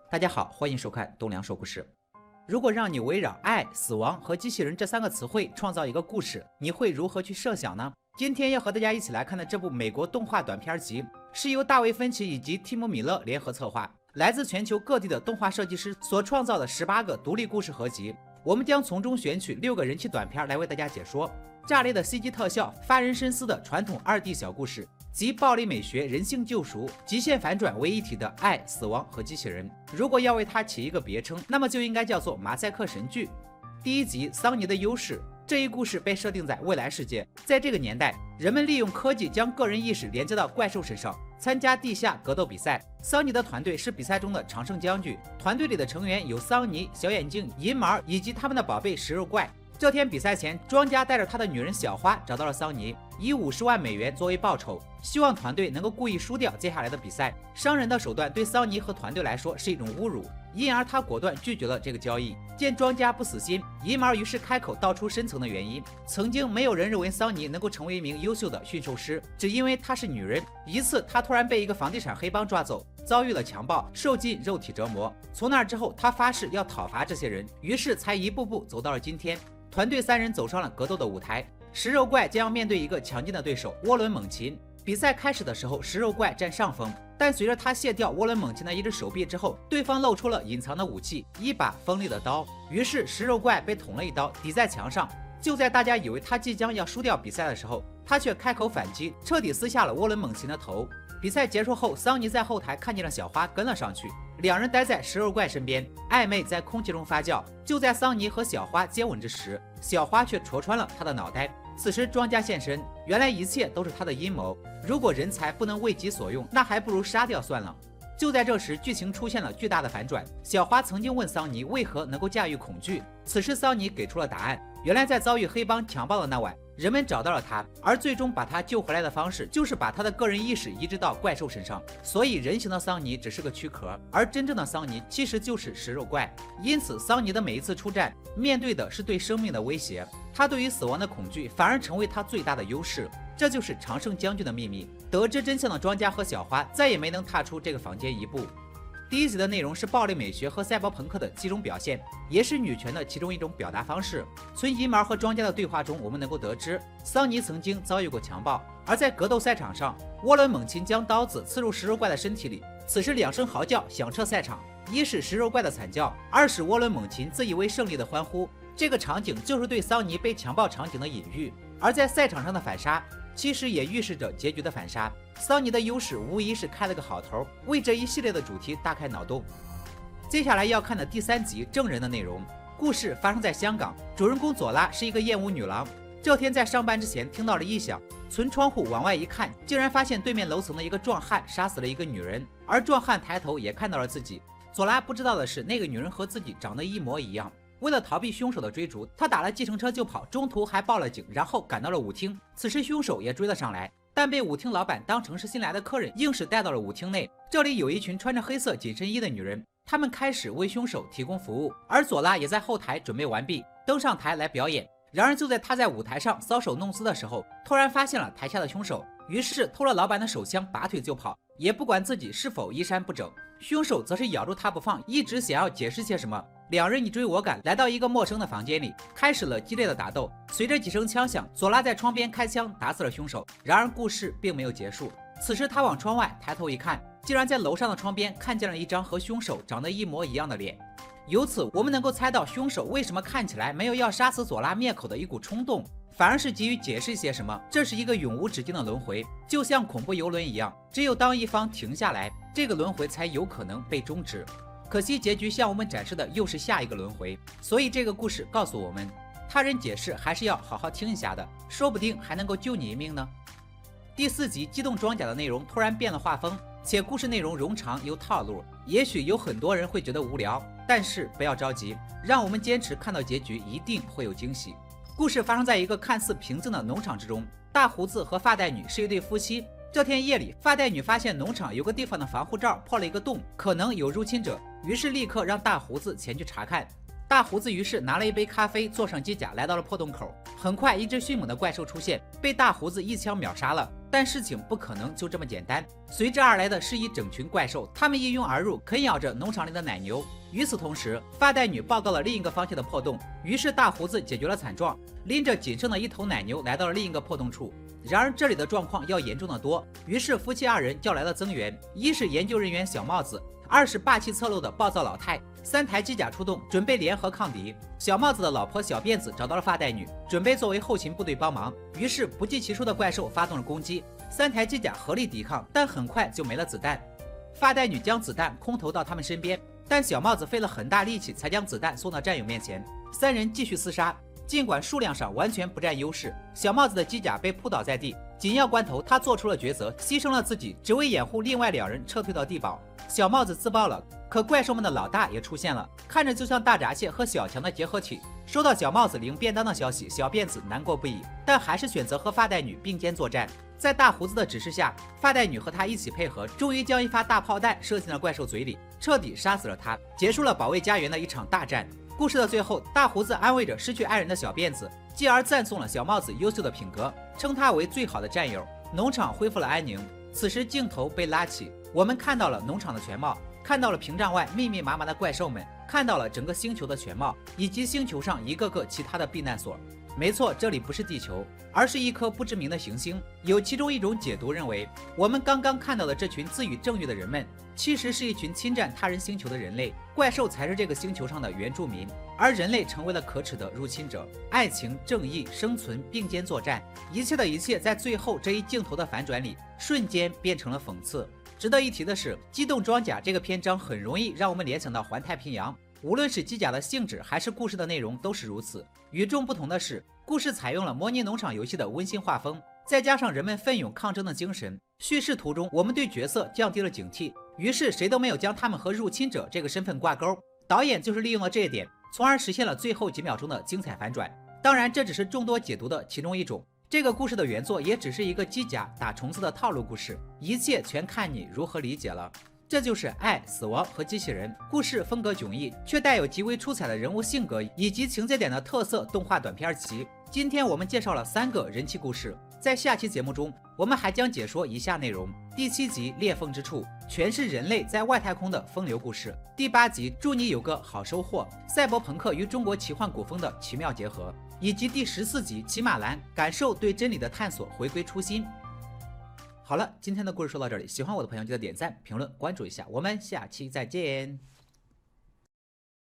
大家好，欢迎收看东梁说故事。如果让你围绕爱、死亡和机器人这3个词汇创造一个故事，你会如何去设想呢？今天要和大家一起来看的这部美国动画短片集，是由大卫·芬奇以及蒂姆·米勒联合策划，来自全球各地的动画设计师所创造的18个独立故事合集。我们将从中选取6个人气短片来为大家解说炸裂的 CG 特效、发人深思的传统2D 小故事，集暴力美学、人性救赎、极限反转为一体的爱、死亡和机器人。如果要为它起一个别称，那么就应该叫做马赛克神剧。第1集桑尼的优势。这一故事被设定在未来世界，在这个年代，人们利用科技将个人意识连接到怪兽身上，参加地下格斗比赛。桑尼的团队是比赛中的常胜将军，团队里的成员有桑尼、小眼镜、银毛以及他们的宝贝食肉怪。这天比赛前，庄家带着他的女人小花找到了桑尼，以50万美元作为报酬，希望团队能够故意输掉接下来的比赛。商人的手段对桑尼和团队来说是一种侮辱，因而他果断拒绝了这个交易。见庄家不死心，银毛于是开口道出深层的原因。曾经没有人认为桑尼能够成为一名优秀的驯兽师，只因为她是女人。一次，她突然被一个房地产黑帮抓走，遭遇了强暴，受尽肉体折磨。从那之后，她发誓要讨伐这些人，于是才一步步走到了今天。团队3人走上了格斗的舞台，食肉怪将要面对一个强劲的对手涡轮猛禽。比赛开始的时候，食肉怪占上风，但随着他卸掉涡轮猛禽的一只手臂之后，对方露出了隐藏的武器——一把锋利的刀。于是食肉怪被捅了一刀，抵在墙上。就在大家以为他即将要输掉比赛的时候，他却开口反击，彻底撕下了涡轮猛禽的头。比赛结束后，桑尼在后台看见了小花，跟了上去。2人待在食肉怪身边，暧昧在空气中发酵。就在桑尼和小花接吻之时，小花却戳穿了他的脑袋。此时庄家现身，原来一切都是他的阴谋。如果人才不能为己所用，那还不如杀掉算了。就在这时，剧情出现了巨大的反转。小花曾经问桑尼为何能够驾驭恐惧，此时桑尼给出了答案。原来在遭遇黑帮强暴的那晚，人们找到了他，而最终把他救回来的方式就是把他的个人意识移植到怪兽身上。所以人形的桑尼只是个躯壳，而真正的桑尼其实就是食肉怪。因此桑尼的每一次出战，面对的是对生命的威胁，他对于死亡的恐惧反而成为他最大的优势。这就是常胜将军的秘密。得知真相的庄家和小花再也没能踏出这个房间一步。第1集的内容是暴力美学和赛博朋克的集中表现，也是女权的其中一种表达方式。从银毛和庄家的对话中，我们能够得知桑尼曾经遭遇过强暴，而在格斗赛场上，涡轮猛禽将刀子刺入食肉怪的身体里。此时2声嚎叫响彻赛场，一是食肉怪的惨叫，二是涡轮猛禽自以为胜利的欢呼。这个场景就是对桑尼被强暴场景的隐喻，而在赛场上的反杀其实也预示着结局的反杀。桑尼的优势无疑是开了个好头，为这一系列的主题大开脑洞。接下来要看的第3集证人的内容，故事发生在香港，主人公佐拉是一个厌恶女郎。这天在上班之前听到了异响，从窗户往外一看，竟然发现对面楼层的一个壮汉杀死了一个女人，而壮汉抬头也看到了自己。佐拉不知道的是，那个女人和自己长得一模一样。为了逃避凶手的追逐，他打了计程车就跑，中途还报了警，然后赶到了舞厅。此时凶手也追了上来，但被舞厅老板当成是新来的客人，硬是带到了舞厅内。这里有一群穿着黑色紧身衣的女人，她们开始为凶手提供服务，而佐拉也在后台准备完毕，登上台来表演。然而就在他在舞台上搔首弄姿的时候，突然发现了台下的凶手，于是偷了老板的手枪，拔腿就跑，也不管自己是否衣衫不整。凶手则是咬住他不放，一直想要解释些什么。2人你追我赶，来到一个陌生的房间里，开始了激烈的打斗。随着几声枪响，佐拉在窗边开枪打死了凶手。然而故事并没有结束，此时他往窗外抬头一看，竟然在楼上的窗边看见了一张和凶手长得一模一样的脸。由此我们能够猜到凶手为什么看起来没有要杀死佐拉灭口的一股冲动，反而是急于解释些什么。这是一个永无止境的轮回，就像恐怖游轮一样，只有当一方停下来，这个轮回才有可能被终止。可惜结局向我们展示的又是下一个轮回，所以这个故事告诉我们，他人解释还是要好好听一下的，说不定还能够救你一命呢。第4集机动装甲的内容突然变了画风，且故事内容冗长有套路，也许有很多人会觉得无聊，但是不要着急，让我们坚持看到结局，一定会有惊喜。故事发生在一个看似平静的农场之中，大胡子和发带女是一对夫妻。这天夜里，发带女发现农场有个地方的防护罩破了一个洞，可能有入侵者，于是立刻让大胡子前去查看。大胡子于是拿了一杯咖啡，坐上机甲来到了破洞口。很快一只迅猛的怪兽出现，被大胡子一枪秒杀了。但事情不可能就这么简单，随之而来的是一整群怪兽，他们一拥而入，啃咬着农场里的奶牛。与此同时，发带女报告了另一个方向的破洞，于是大胡子解决了惨状，拎着仅剩的一头奶牛来到了另一个破洞处。然而这里的状况要严重的多，于是夫妻二人叫来了增援，一是研究人员小帽子，二是霸气侧漏的暴躁老太。3台机甲出动，准备联合抗敌。小帽子的老婆小辫子找到了发带女，准备作为后勤部队帮忙。于是不计其数的怪兽发动了攻击，3台机甲合力抵抗，但很快就没了子弹。发带女将子弹空投到他们身边，但小帽子费了很大力气才将子弹送到战友面前。3人继续厮杀，尽管数量上完全不占优势，小帽子的机甲被扑倒在地。紧要关头，他做出了抉择，牺牲了自己，只为掩护另外2人撤退到地堡。小帽子自爆了，可怪兽们的老大也出现了，看着就像大闸蟹和小强的结合体。收到小帽子领便当的消息，小辫子难过不已，但还是选择和发带女并肩作战。在大胡子的指示下，发带女和他一起配合，终于将一发大炮弹射进了怪兽嘴里，彻底杀死了他，结束了保卫家园的一场大战。故事的最后，大胡子安慰着失去爱人的小辫子，继而赞颂了小帽子优秀的品格，称他为最好的战友。农场恢复了安宁。此时镜头被拉起，我们看到了农场的全貌，看到了屏障外密密麻麻的怪兽们，看到了整个星球的全貌，以及星球上一个个其他的避难所。没错，这里不是地球，而是一颗不知名的行星。有其中一种解读认为，我们刚刚看到的这群自诩正义的人们，其实是一群侵占他人星球的人类，怪兽才是这个星球上的原住民，而人类成为了可耻的入侵者。爱情、正义、生存并肩作战，一切的一切在最后这一镜头的反转里，瞬间变成了讽刺。值得一提的是，机动装甲这个篇章很容易让我们联想到环太平洋，无论是机甲的性质还是故事的内容都是如此。与众不同的是，故事采用了模拟农场游戏的温馨画风，再加上人们奋勇抗争的精神，叙事途中我们对角色降低了警惕，于是谁都没有将他们和入侵者这个身份挂钩。导演就是利用了这一点，从而实现了最后几秒钟的精彩反转。当然，这只是众多解读的其中一种。这个故事的原作也只是一个机甲打虫子的套路故事，一切全看你如何理解了。这就是《爱、死亡和机器人》，故事风格迥异，却带有极为出彩的人物性格以及情节点的特色动画短片集。今天我们介绍了3个人气故事，在下期节目中，我们还将解说以下内容：第7集裂缝之处，全是人类在外太空的风流故事；第8集祝你有个好收获，赛博朋克与中国奇幻古风的奇妙结合；以及第14集骑马兰，感受对真理的探索，回归初心。好了，今天的故事说到这里，喜欢我的朋友记得点赞、评论、关注一下，我们下期再见。